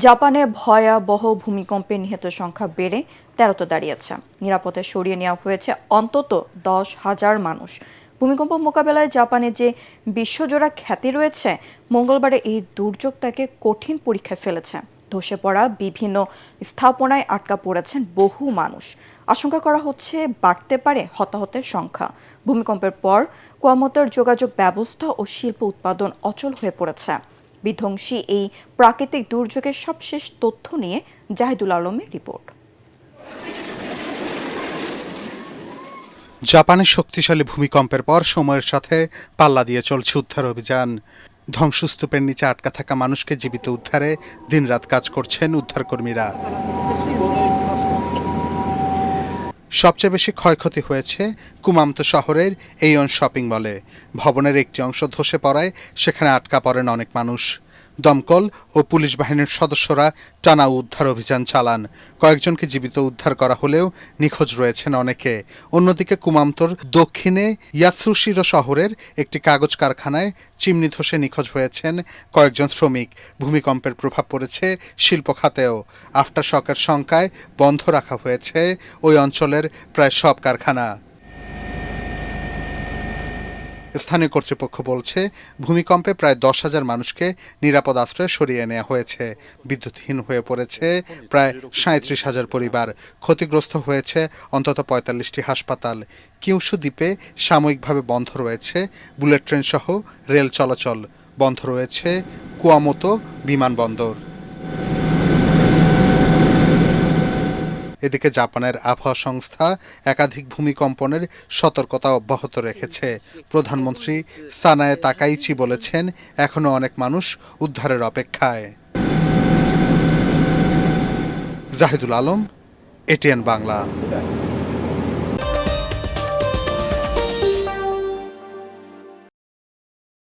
জাপানে ভয়াবহ ভূমিকম্পে নিহতের সংখ্যা বেড়ে ১৩তে দাঁড়িয়েছে। নিরাপদে সরিয়ে নেওয়া হয়েছে অন্তত ১০,০০০ মানুষ। ভূমিকম্প মোকাবেলায় জাপানে যে বিশ্বজোড়া খ্যাতি রয়েছে, মঙ্গলবারে এই দুর্যোগ তাকে কঠিন পরীক্ষায় ফেলেছে। ধসে পড়া বিভিন্ন স্থাপনায় আটকা পড়েছেন বহু মানুষ। আশঙ্কা করা হচ্ছে বাড়তে পারে হতাহতের সংখ্যা। ভূমিকম্পের পর কুয়ামোতোর যোগাযোগ ব্যবস্থা ও শিল্প উৎপাদন অচল হয়ে পড়েছে। বিধ্বংসী এই প্রাকৃতিক দুর্যোগের সবশেষ তথ্য নিয়ে জাহিদুল আলমের রিপোর্ট। জাপানের শক্তিশালী ভূমিকম্পের পর সময়ের সাথে পাল্লা দিয়ে চলছে উদ্ধার অভিযান। ধ্বংসস্তূপের নিচে আটকা থাকা মানুষকে জীবিত উদ্ধারে দিনরাত কাজ করছেন উদ্ধারকর্মীরা। সবচেয়ে বেশি ক্ষয়ক্ষতি হয়েছে কুমামতো শহরের এইয়ন শপিং মলে। ভবনের একটি অংশ ধসে পড়ায় সেখানে আটকা পড়েন অনেক মানুষ। দমকল ও পুলিশ বাহিনীর সদস্যরা টানা উদ্ধার অভিযান চালান। কয়েকজনকে জীবিত উদ্ধার করা হলেও নিখোঁজ রয়েছেন অনেকে। অন্যদিকে কুমামতোর দক্ষিণে ইয়াসুশিরো শহরের একটি কাগজ কারখানায় চিমনি ধসে নিখোঁজ হয়েছেন কয়েকজন শ্রমিক। ভূমিকম্পের প্রভাব পড়েছে শিল্প খাতেও। আফটার শকের শঙ্কায় বন্ধ রাখা হয়েছে ওই অঞ্চলের প্রায় সব কারখানা। স্থানীয় কর্তৃপক্ষ বলছে, ভূমিকম্পে প্রায় ১০,০০০ মানুষকে নিরাপদ আশ্রয়ে সরিয়ে নেওয়া হয়েছে। বিদ্যুৎহীন হয়ে পড়েছে প্রায় ৩৭,০০০ পরিবার। ক্ষতিগ্রস্ত হয়েছে অন্তত ৪৫টি হাসপাতাল। কিউশু দ্বীপে সাময়িকভাবে বন্ধ রয়েছে বুলেট ট্রেন সহ রেল চলাচল। বন্ধ রয়েছে কুয়ামোতো বিমানবন্দর। এদিকে জাপানের আবহাওয়া সংস্থা একাধিক ভূমিকম্পনের সতর্কতা অব্যাহত রেখেছে। প্রধানমন্ত্রী সানায়ে তাকাইচি বলেছেন, এখনো অনেক মানুষ উদ্ধারের অপেক্ষায়। জাহিদুল আলম, এটিএন বাংলা।